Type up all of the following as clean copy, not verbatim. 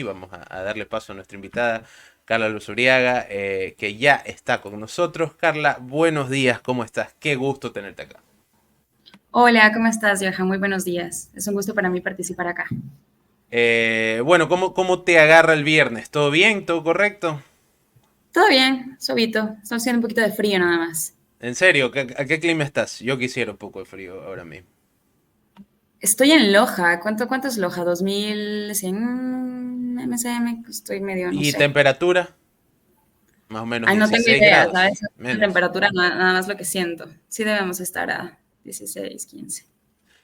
Vamos a darle paso a nuestra invitada, Carla Luzuriaga, que ya está con nosotros. Carla, buenos días, ¿cómo estás? Qué gusto tenerte acá. Hola, ¿cómo estás, Johan? Muy buenos días. Es un gusto para mí participar acá. Bueno, ¿cómo te agarra el viernes? ¿Todo bien? ¿Todo correcto? Todo bien, suavito. Está haciendo un poquito de frío nada más. ¿En serio? ¿A qué clima estás? Yo quisiera un poco de frío ahora mismo. Estoy en Loja. ¿Cuánto es Loja? 2100 MSM. Estoy medio, no ¿Y sé. temperatura? Más o menos Ay, no tengo 16 idea, grados. ¿sabes? La Menos. temperatura nada más lo que siento. Sí debemos estar a 16, 15.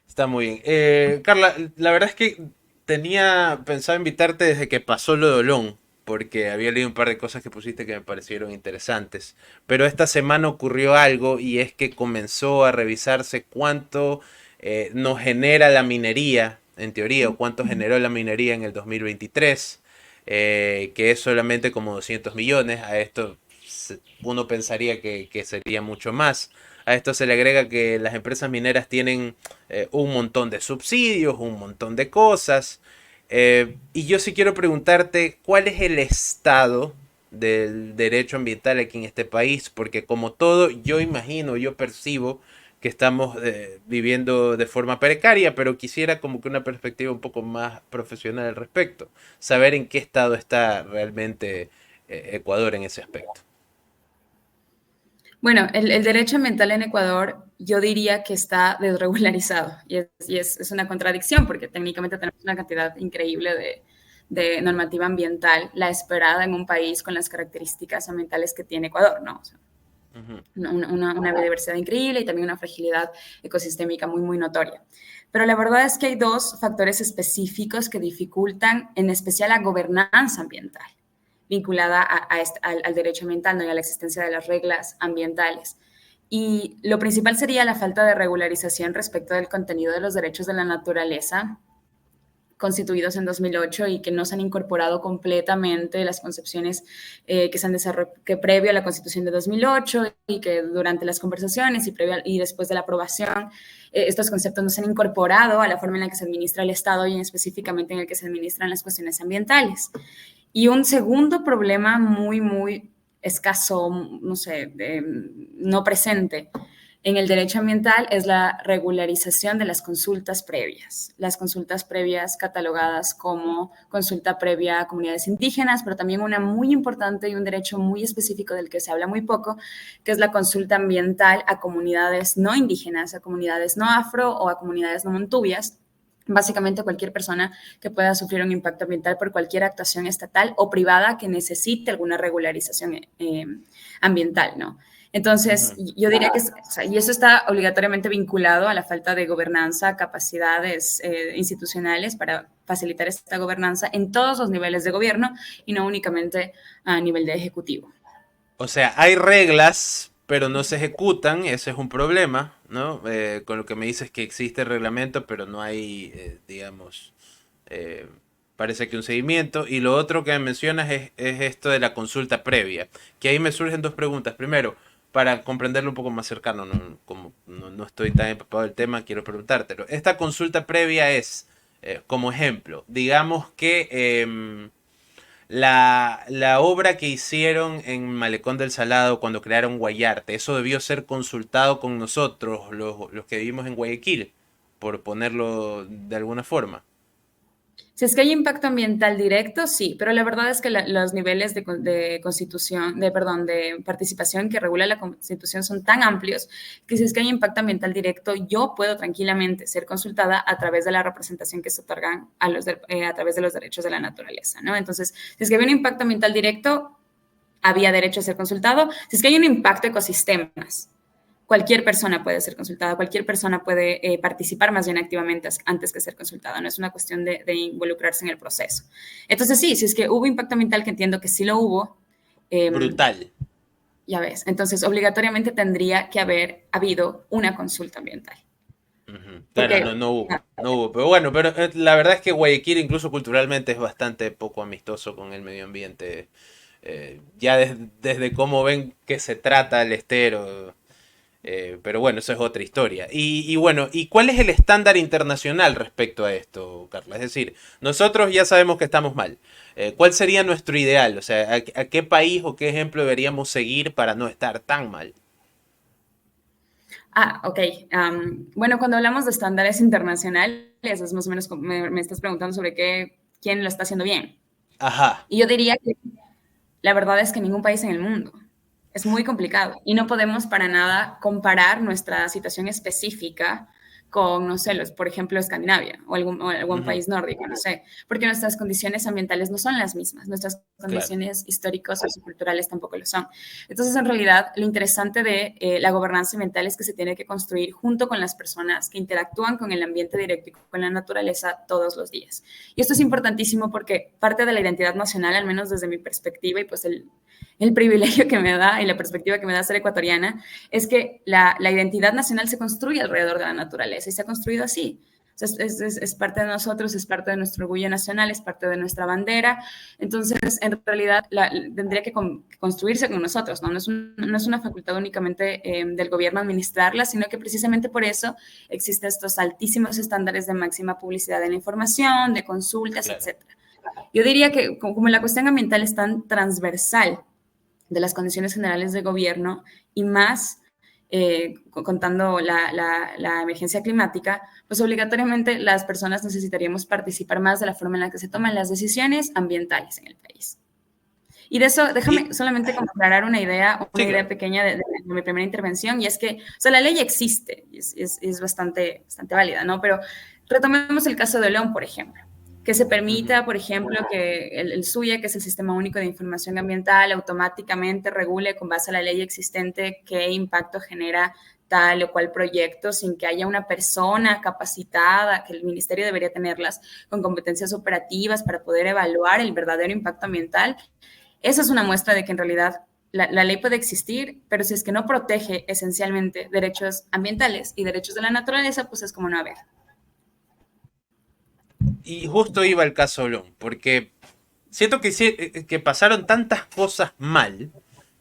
Está muy bien. Carla, la verdad es que tenía pensado invitarte desde que pasó lo de Olón, porque había leído un par de cosas que pusiste que me parecieron interesantes. Pero esta semana ocurrió algo y es que comenzó a revisarse cuánto nos genera la minería, en teoría, o cuánto generó la minería en el 2023, que es solamente como 200 millones. A esto uno pensaría que sería mucho más. A esto se le agrega que las empresas mineras tienen un montón de subsidios, un montón de cosas. Y yo sí quiero preguntarte cuál es el estado del derecho ambiental aquí en este país, porque como todo, yo imagino, yo percibo que estamos viviendo de forma precaria, pero quisiera como que una perspectiva un poco más profesional al respecto, saber en qué estado está realmente Ecuador en ese aspecto. Bueno, el derecho ambiental en Ecuador yo diría que está desregularizado y es una contradicción porque técnicamente tenemos una cantidad increíble de normativa ambiental, la esperada en un país con las características ambientales que tiene Ecuador, ¿no? O sea, Uh -huh. una biodiversidad increíble y también una fragilidad ecosistémica muy, muy notoria. Pero la verdad es que hay dos factores específicos que dificultan en especial la gobernanza ambiental vinculada al derecho ambiental, ¿no? Y a la existencia de las reglas ambientales. Y lo principal sería la falta de regularización respecto del contenido de los derechos de la naturaleza constituidos en 2008 y que no se han incorporado completamente las concepciones que se han desarrollado que previo a la Constitución de 2008 y que durante las conversaciones y después de la aprobación estos conceptos no se han incorporado a la forma en la que se administra el Estado y específicamente en el que se administran las cuestiones ambientales. Y un segundo problema muy, muy escaso, no sé, no presente en el derecho ambiental es la regularización de las consultas previas. Las consultas previas catalogadas como consulta previa a comunidades indígenas, pero también una muy importante y un derecho muy específico del que se habla muy poco, que es la consulta ambiental a comunidades no indígenas, a comunidades no afro o a comunidades no montubias, básicamente cualquier persona que pueda sufrir un impacto ambiental por cualquier actuación estatal o privada que necesite alguna regularización ambiental, ¿no? Uh Entonces, -huh. yo diría que, o sea, y eso está obligatoriamente vinculado a la falta de gobernanza, capacidades institucionales para facilitar esta gobernanza en todos los niveles de gobierno y no únicamente a nivel de ejecutivo. O sea, hay reglas, pero no se ejecutan, ese es un problema, ¿no? Con lo que me dices que existe reglamento, pero no hay, digamos, eh, parece que un seguimiento. Y lo otro que mencionas es esto de la consulta previa, que ahí me surgen dos preguntas. Primero, para comprenderlo un poco más cercano, como no estoy tan empapado del tema, quiero preguntártelo. Esta consulta previa es, como ejemplo, digamos que la obra que hicieron en Malecón del Salado cuando crearon Guayarte, eso debió ser consultado con nosotros, los que vivimos en Guayaquil, por ponerlo de alguna forma. Si es que hay impacto ambiental directo, sí, pero la verdad es que los niveles de constitución, perdón, de participación que regula la constitución son tan amplios que si es que hay impacto ambiental directo, yo puedo tranquilamente ser consultada a través de la representación que se otorgan a través de los derechos de la naturaleza, ¿no? Entonces, si es que hay un impacto ambiental directo, había derecho a ser consultado. Si es que hay un impacto ecosistemas, cualquier persona puede ser consultada, cualquier persona puede participar más bien activamente antes que ser consultada, no es una cuestión de involucrarse en el proceso. Entonces sí, si es que hubo impacto ambiental, que entiendo que sí lo hubo, Brutal. ya ves, entonces obligatoriamente tendría que haber habido una consulta ambiental. Ujú. Claro, Porque no hubo. Pero bueno, pero la verdad es que Guayaquil incluso culturalmente es bastante poco amistoso con el medio ambiente. Ya desde cómo ven que se trata el estero. Pero bueno, eso es otra historia. Y bueno, ¿y cuál es el estándar internacional respecto a esto, Carla? Es decir, nosotros ya sabemos que estamos mal. ¿Cuál sería nuestro ideal? O sea, a qué país o qué ejemplo deberíamos seguir para no estar tan mal? Ok. Bueno, cuando hablamos de estándares internacionales, es más o menos como me estás preguntando sobre quién lo está haciendo bien. Ajá, Y yo diría que la verdad es que ningún país en el mundo. Es muy complicado y no podemos para nada comparar nuestra situación específica con, no sé, por ejemplo, Escandinavia o algún ujú, país nórdico, no sé, porque nuestras condiciones ambientales no son las mismas, nuestras claro, condiciones históricos o socioculturales tampoco lo son. Entonces, en realidad, lo interesante de la gobernanza ambiental es que se tiene que construir junto con las personas que interactúan con el ambiente directo y con la naturaleza todos los días. Y esto es importantísimo porque parte de la identidad nacional, al menos desde mi perspectiva y pues el privilegio que me da y la perspectiva que me da ser ecuatoriana, es que la identidad nacional se construye alrededor de la naturaleza y se ha construido así. O sea, es parte de nosotros, es parte de nuestro orgullo nacional, es parte de nuestra bandera. Entonces, en realidad, tendría que construirse con nosotros, ¿no? No es una facultad únicamente del gobierno administrarla, sino que precisamente por eso existen estos altísimos estándares de máxima publicidad de la información, de consultas, claro. etcétera. Yo diría que como la cuestión ambiental es tan transversal de las condiciones generales de gobierno y más contando la emergencia climática, pues obligatoriamente las personas necesitaríamos participar más de la forma en la que se toman las decisiones ambientales en el país. Y de eso, Y déjame solamente aclarar sí, una idea claro. pequeña de mi primera intervención, y es que, o sea, la ley existe, y es bastante, bastante válida, ¿no? Pero retomemos el caso de León, por ejemplo, que se Ujú, permita, por ejemplo, que el SUIA, que es el Sistema Único de Información Ambiental, automáticamente regule con base a la ley existente qué impacto genera tal o cual proyecto sin que haya una persona capacitada, que el ministerio debería tenerlas con competencias operativas para poder evaluar el verdadero impacto ambiental. Esa es una muestra de que en realidad la ley puede existir, pero si es que no protege esencialmente derechos ambientales y derechos de la naturaleza, pues es como no haber. y justo iba el caso Olón, porque siento que pasaron tantas cosas mal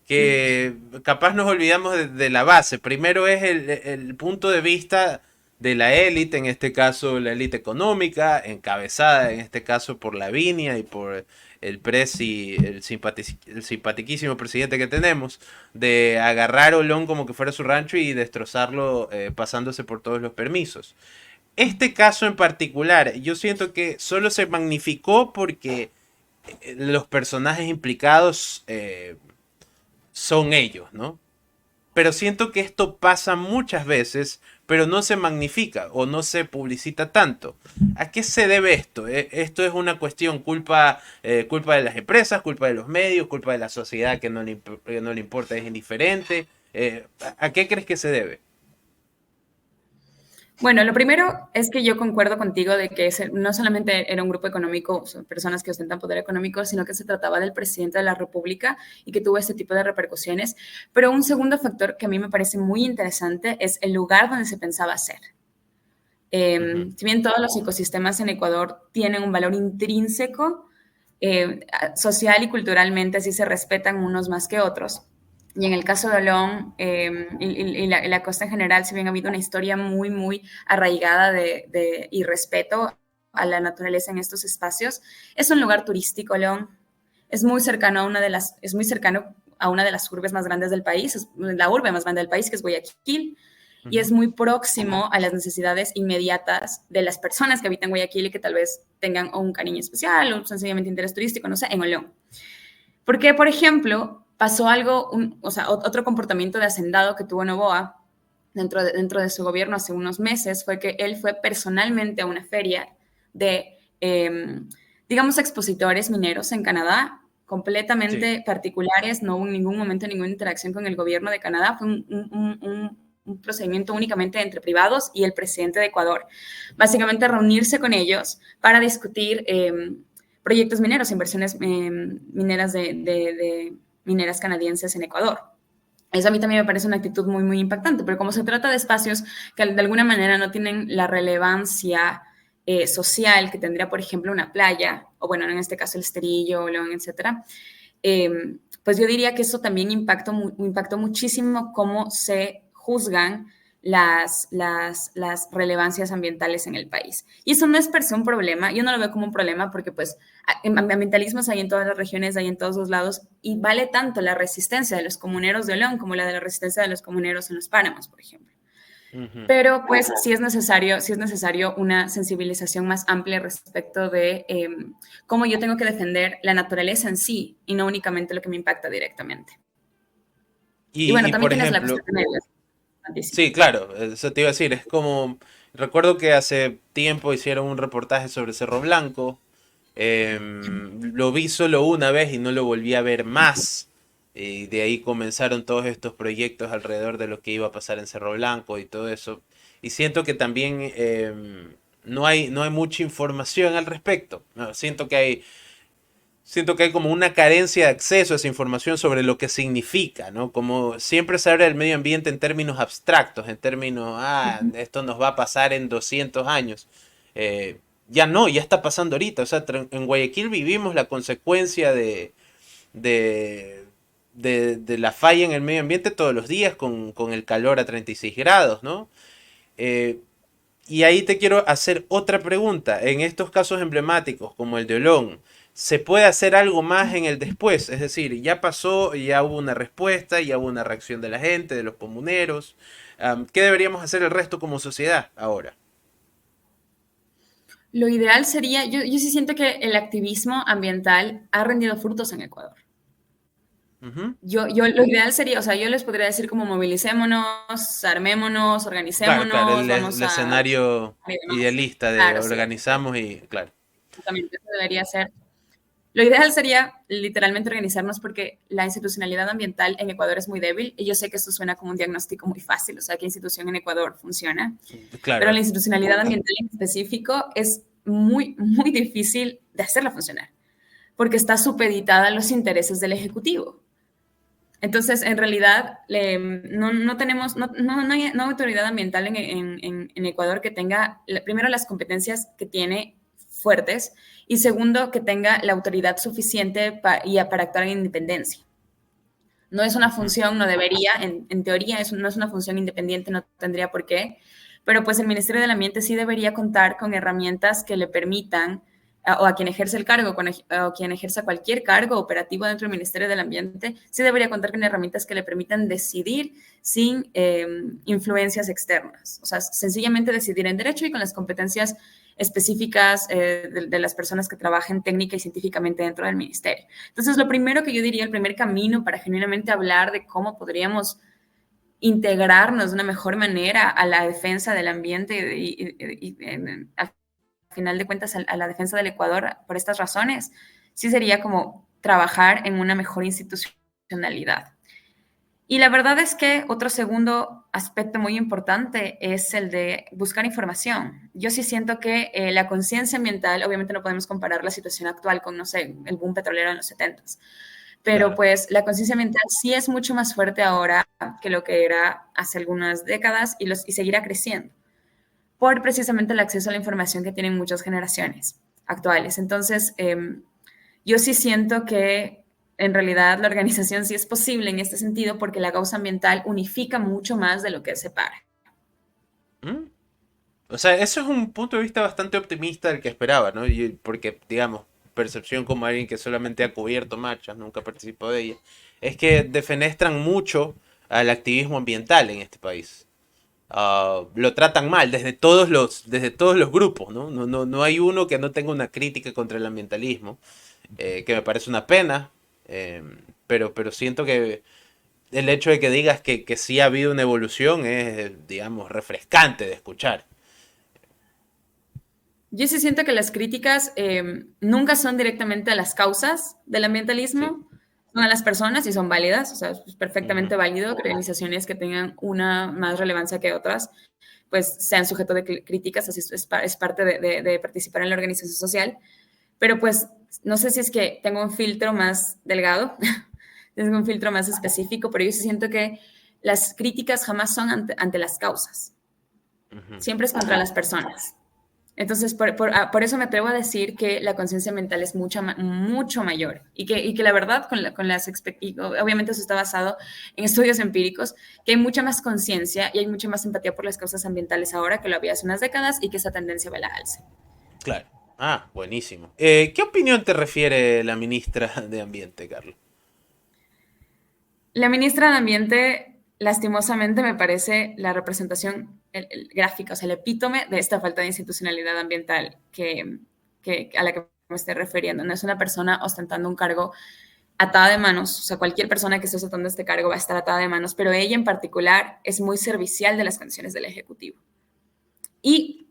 que capaz nos olvidamos de la base. Primero es el punto de vista de la élite, en este caso la élite económica, encabezada en este caso por Lavinia y por el presi, el simpatiquísimo presidente que tenemos, de agarrar Olón como que fuera su rancho y destrozarlo pasándose por todos los permisos. Este caso en particular, yo siento que solo se magnificó porque los personajes implicados son ellos, ¿no? Pero siento que esto pasa muchas veces, pero no se magnifica o no se publicita tanto. ¿A qué se debe esto? Esto es una cuestión culpa de las empresas, culpa de los medios, culpa de la sociedad que no le importa, es indiferente. ¿A qué crees que se debe? Bueno, lo primero es que yo concuerdo contigo de que no solamente era un grupo económico, son personas que ostentan poder económico, sino que se trataba del presidente de la República y que tuvo este tipo de repercusiones. Pero un segundo factor que a mí me parece muy interesante es el lugar donde se pensaba hacer. Ujú, Si bien todos los ecosistemas en Ecuador tienen un valor intrínseco, social y culturalmente así se respetan unos más que otros. Y en el caso de Olón la costa en general, si bien ha habido una historia muy, muy arraigada y respeto a la naturaleza en estos espacios, es un lugar turístico, Olón. Es muy cercano es muy cercano a una de las urbes más grandes del país, es la urbe más grande del país, que es Guayaquil, y ujú. es muy próximo a las necesidades inmediatas de las personas que habitan Guayaquil y que tal vez tengan un cariño especial o sencillamente interés turístico, no sé, en Olón. Porque, por ejemplo, pasó algo, o sea, otro comportamiento de hacendado que tuvo Novoa dentro de su gobierno hace unos meses fue que él fue personalmente a una feria de, digamos, expositores mineros en Canadá, Sí. completamente particulares, no hubo en ningún momento ninguna interacción con el gobierno de Canadá, fue un procedimiento únicamente entre privados y el presidente de Ecuador. Básicamente reunirse con ellos para discutir proyectos mineros, inversiones mineras de mineras canadienses en Ecuador. Eso a mí también me parece una actitud muy, muy impactante, pero como se trata de espacios que de alguna manera no tienen la relevancia social que tendría, por ejemplo, una playa, o bueno, en este caso el Esterillo, León, etcétera, pues yo diría que eso también impactó muchísimo cómo se juzgan las relevancias ambientales en el país. Y eso no es per se un problema, yo no lo veo como un problema porque pues ambientalismos hay en todas las regiones, hay en todos los lados, y vale tanto la resistencia de los comuneros de Olón como la de la resistencia de los comuneros en los páramos, por ejemplo. Pero pues sí es necesario una sensibilización más amplia respecto de cómo yo tengo que defender la naturaleza en sí y no únicamente lo que me impacta directamente. Y bueno, también Por tienes la ejemplo, cuestión de sí, claro, eso te iba a decir, es como, recuerdo que hace tiempo hicieron un reportaje sobre Cerro Blanco, lo vi solo una vez y no lo volví a ver más, y de ahí comenzaron todos estos proyectos alrededor de lo que iba a pasar en Cerro Blanco y todo eso, y siento que también no hay mucha información al respecto, ¿no? Siento que hay como una carencia de acceso a esa información sobre lo que significa, ¿no? Como siempre se habla del medio ambiente en términos abstractos, en términos, esto nos va a pasar en 200 años. Ya no, ya está pasando ahorita. O sea, en Guayaquil vivimos la consecuencia de, de la falla en el medio ambiente todos los días con el calor a 36 grados, ¿no? Eh, y ahí te quiero hacer otra pregunta. En estos casos emblemáticos, como el de Olón, ¿se puede hacer algo más en el después? Es decir, ya pasó, ya hubo una respuesta, ya hubo una reacción de la gente, de los comuneros. ¿Qué deberíamos hacer el resto como sociedad ahora? Lo ideal sería, yo sí siento que el activismo ambiental ha rendido frutos en Ecuador. Ujú. Lo ideal sería, o sea, yo les podría decir como movilicémonos, armémonos, Claro, claro, organicémonos, el vamos a... escenario y demás. idealista de Claro, sí, organizamos y, claro. exactamente, eso debería ser. Lo ideal sería literalmente organizarnos porque la institucionalidad ambiental en Ecuador es muy débil y yo sé que esto suena como un diagnóstico muy fácil, o sea, qué institución en Ecuador funciona, pero la Claro. institucionalidad ambiental en específico es muy difícil de hacerla funcionar porque está supeditada a los intereses del Ejecutivo. Entonces, en realidad, no tenemos, no hay autoridad ambiental en Ecuador que tenga, primero, las competencias que tiene fuertes y segundo, que tenga la autoridad suficiente para actuar en independencia. No es una Ujú. función, no debería, en teoría no es una función independiente, no tendría por qué, pero pues el Ministerio del Ambiente sí debería contar con herramientas que le permitan o a quien ejerce el cargo, o quien ejerza cualquier cargo operativo dentro del Ministerio del Ambiente, sí debería contar con herramientas que le permitan decidir sin influencias externas. O sea, sencillamente decidir en derecho y con las competencias específicas de las personas que trabajen técnica y científicamente dentro del ministerio. Entonces, lo primero que yo diría, el primer camino para genuinamente hablar de cómo podríamos integrarnos de una mejor manera a la defensa del ambiente al final de cuentas a la defensa del Ecuador por estas razones, sí sería como trabajar en una mejor institucionalidad. Y la verdad es que otro segundo aspecto muy importante es el de buscar información. Yo sí siento que la conciencia ambiental, obviamente no podemos comparar la situación actual con, no sé, el boom petrolero en los 70s, pero Claro. pues la conciencia ambiental sí es mucho más fuerte ahora que lo que era hace algunas décadas y seguirá creciendo por precisamente el acceso a la información que tienen muchas generaciones actuales. Entonces, yo sí siento que en realidad la organización sí es posible en este sentido porque la causa ambiental unifica mucho más de lo que separa. ¿Mm? O sea, eso es un punto de vista bastante optimista del que esperaba, ¿no? Porque, digamos, percepción como alguien que solamente ha cubierto marchas, nunca participó de ellas, es que defenestran mucho al activismo ambiental en este país. Lo tratan mal desde todos los grupos, ¿no? No hay uno que no tenga una crítica contra el ambientalismo, que me parece una pena, eh, pero siento que el hecho de que digas que sí ha habido una evolución es, digamos, refrescante de escuchar. Yo sí siento que las críticas nunca son directamente a las causas del Sí. ambientalismo, son a las personas y son válidas, o sea, es Ujú. perfectamente válido que organizaciones que tengan una más relevancia que otras, pues sean sujeto de críticas, así es parte de participar en la organización social, pero pues no sé si es que tengo un filtro más delgado, tengo un filtro más específico, pero yo sí siento que las críticas jamás son ante las causas, Ujú. siempre es contra las personas. Entonces, por eso me atrevo a decir que la conciencia ambiental es mucho mayor y que la verdad, obviamente eso está basado en estudios empíricos, que hay mucha más conciencia y hay mucha más empatía por las causas ambientales ahora que lo había hace unas décadas y que esa tendencia va a la alza. Claro. Ah, buenísimo. ¿Qué opinión te refiere la ministra de Ambiente, Carlos? La ministra de Ambiente, lastimosamente, me parece la representación gráfica, o sea, el epítome de esta falta de institucionalidad ambiental a la que me estoy refiriendo. No es una persona ostentando un cargo atada de manos, o sea, cualquier persona que esté ostentando este cargo va a estar atada de manos, pero ella en particular es muy servicial de las condiciones del Ejecutivo. Y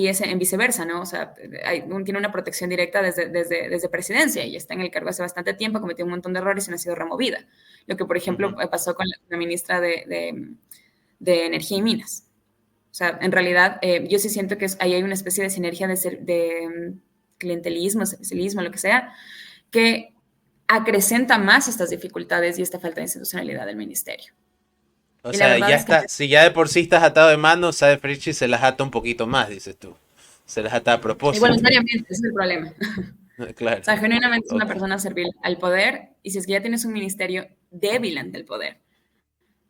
es en viceversa, ¿no? O sea, tiene una protección directa desde presidencia y está en el cargo hace bastante tiempo, ha cometido un montón de errores y no ha sido removida. Lo que, por ejemplo, pasó con la ministra de Energía y Minas. O sea, en realidad, yo sí siento que ahí hay una especie de sinergia de clientelismo, servicialismo, lo que sea, que acrecenta más estas dificultades y esta falta de institucionalidad del ministerio. O Y la sea, verdad ya es que está, si ya de por sí estás atado de manos, Sade Frichi se las ata un poquito más, dices tú. Se las ata a propósito. voluntariamente, ese es el problema. O Claro. sea, genuinamente es una Ok. persona servil al poder y si es que ya tienes un ministerio débil ante el poder,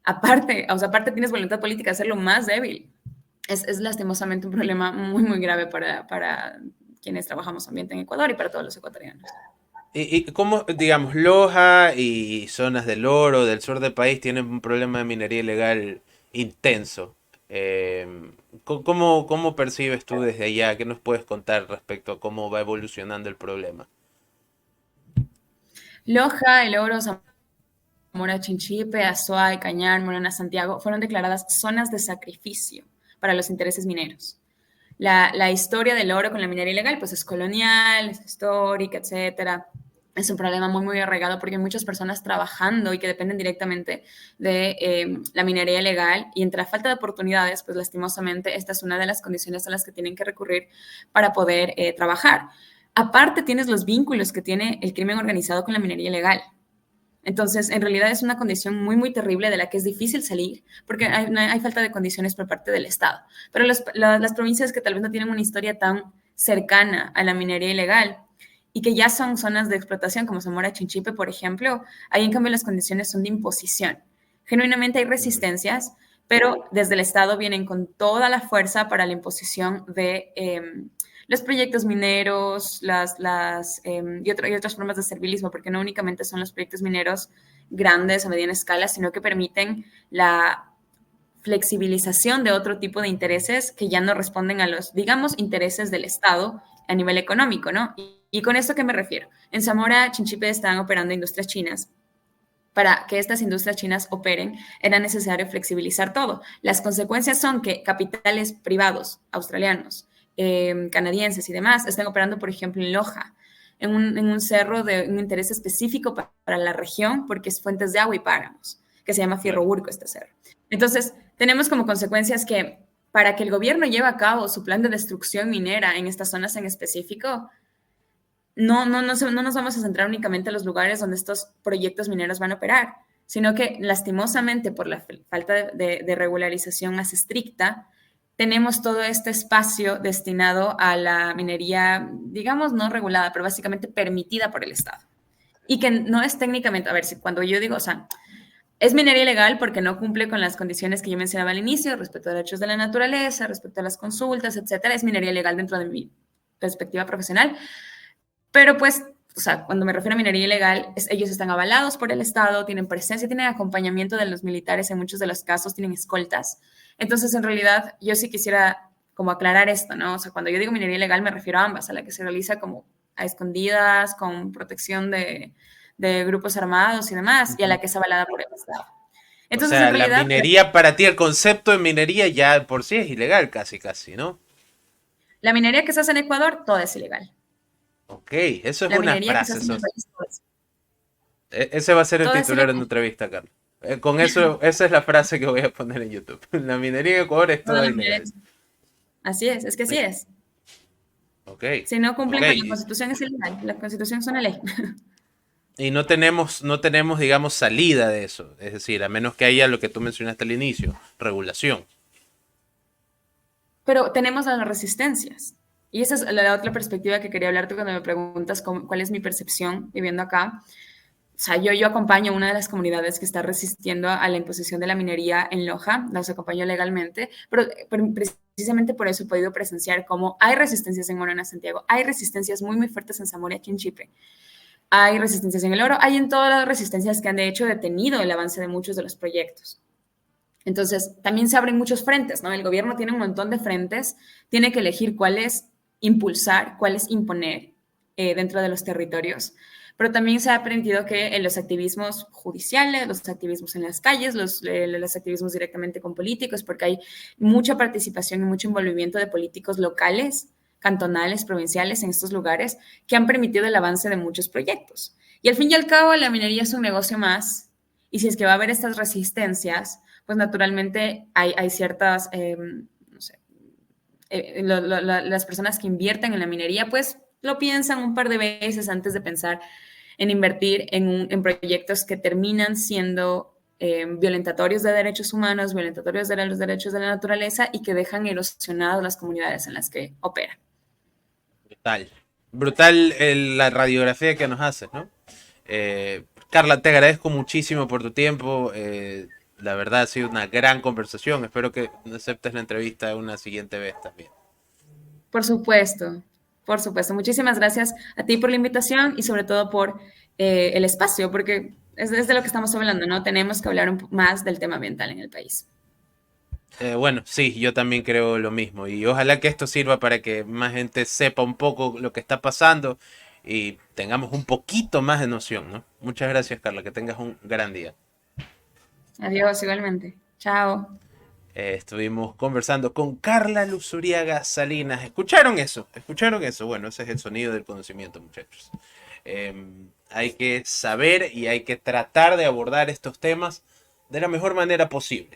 aparte tienes voluntad política de hacerlo más débil. Es lastimosamente un problema muy grave para quienes trabajamos ambiente en Ecuador y para todos los ecuatorianos. Y cómo, digamos, Loja y zonas del Oro, del sur del país, tienen un problema de minería ilegal intenso? Eh, ¿Cómo percibes tú desde allá? ¿Qué nos puedes contar respecto a cómo va evolucionando el problema? Loja, El Oro, Zamora Chinchipe, Azuay, Cañar, Morona, Santiago fueron declaradas zonas de sacrificio para los intereses mineros. La historia del oro con la minería ilegal pues es colonial, es histórica, etcétera. Es un problema muy arraigado porque hay muchas personas trabajando y que dependen directamente de la minería ilegal y entre la falta de oportunidades, pues lastimosamente esta es una de las condiciones a las que tienen que recurrir para poder trabajar. Aparte tienes los vínculos que tiene el crimen organizado con la minería ilegal. Entonces, en realidad es una condición muy terrible de la que es difícil salir porque hay falta de condiciones por parte del Estado. Pero las provincias que tal vez no tienen una historia tan cercana a la minería ilegal y que ya son zonas de explotación como Zamora Chinchipe, por ejemplo, ahí en cambio las condiciones son de imposición. Genuinamente hay resistencias, pero desde el Estado vienen con toda la fuerza para la imposición de los proyectos mineros y otras formas de servilismo, porque no únicamente son los proyectos mineros grandes a mediana escala, sino que permiten la flexibilización de otro tipo de intereses que ya no responden a los, digamos, intereses del Estado a nivel económico, ¿no? Y con esto, ¿qué me refiero? En Zamora, Chinchipe están operando industrias chinas. Para que estas industrias chinas operen, era necesario flexibilizar todo. Las consecuencias son que capitales privados australianos, canadienses y demás están operando, por ejemplo, en Loja, en un cerro de un interés específico para la región, porque es fuentes de agua y páramos, que se llama Fierro Urco este cerro. Entonces, tenemos como consecuencias que para que el gobierno lleve a cabo su plan de destrucción minera en estas zonas en específico, no nos vamos a centrar únicamente en los lugares donde estos proyectos mineros van a operar, sino que lastimosamente por la falta de regularización más estricta, tenemos todo este espacio destinado a la minería, digamos, no regulada, pero básicamente permitida por el Estado. Y que no es técnicamente, a ver, si cuando yo digo, o sea, es minería ilegal porque no cumple con las condiciones que yo mencionaba al inicio, respecto a derechos de la naturaleza, respecto a las consultas, etcétera, es minería ilegal dentro de mi perspectiva profesional, pero pues, o sea, cuando me refiero a minería ilegal, ellos están avalados por el Estado, tienen presencia, tienen acompañamiento de los militares en muchos de los casos, tienen escoltas. Entonces, en realidad, yo sí quisiera como aclarar esto, ¿no? O sea, cuando yo digo minería ilegal me refiero a ambas, a la que se realiza como a escondidas, con protección de grupos armados y demás, y a la que es avalada por el Estado. O Entonces, en sea, la realidad, minería para ti, el concepto de minería ya por sí es ilegal casi, ¿no? la minería que se hace en Ecuador, toda es ilegal. Ok, eso es La una minería que se frase. hace en el país, Ese va a ser el todo es titular de ilegal. una entrevista, Carlos. Con eso, esa es la frase que voy a poner en YouTube. La minería en Ecuador es Toda toda la minería. ilegal. Es que así es. Ok, Si no ok. cumplen con la Constitución es ilegal. La Constitución es una ley. Y no tenemos, digamos, salida de eso. Es decir, a menos que haya lo que tú mencionaste al inicio, regulación. pero tenemos las resistencias. Y esa es la otra perspectiva que quería hablarte cuando me preguntas cuál es mi percepción viviendo acá. O sea, yo acompaño a una de las comunidades que está resistiendo a la imposición de la minería en Loja, las acompaño legalmente, pero precisamente por eso he podido presenciar cómo hay resistencias en Morona, Santiago, hay resistencias muy, muy fuertes en Zamora, aquí en Chipre, hay resistencias en el oro, hay en todas las resistencias que han de hecho detenido el avance de muchos de los proyectos. Entonces, también se abren muchos frentes, ¿no? El gobierno tiene un montón de frentes, tiene que elegir cuáles impulsar, cuáles imponer dentro de los territorios. Pero también se ha aprendido que en los activismos judiciales, los activismos en las calles, los activismos directamente con políticos, porque hay mucha participación y mucho envolvimiento de políticos locales, cantonales, provinciales en estos lugares que han permitido el avance de muchos proyectos. Y al fin y al cabo, la minería es un negocio más. Y si es que va a haber estas resistencias, pues naturalmente hay ciertas, no sé, las personas que invierten en la minería, pues lo piensan un par de veces antes de pensar en invertir en proyectos que terminan siendo violentatorios de derechos humanos, violentatorios de los derechos de la naturaleza y que dejan erosionadas las comunidades en las que operan. Brutal. Brutal la radiografía que nos haces, ¿no? Carla, te agradezco muchísimo por tu tiempo. La verdad ha sido una gran conversación. Espero que aceptes la entrevista una siguiente vez también. Por supuesto, por supuesto. Muchísimas gracias a ti por la invitación y sobre todo por el espacio, porque es de lo que estamos hablando, ¿no? Tenemos que hablar más del tema ambiental en el país. Bueno, sí, yo también creo lo mismo y ojalá que esto sirva para que más gente sepa un poco lo que está pasando y tengamos un poquito más de noción, ¿no? Muchas gracias, Carla, que tengas un gran día. Adiós, igualmente. Chao. Estuvimos conversando con Carla Luzuriaga Salinas. ¿Escucharon eso? ¿Escucharon eso? Bueno, ese es el sonido del conocimiento, muchachos. Hay que saber y hay que tratar de abordar estos temas de la mejor manera posible.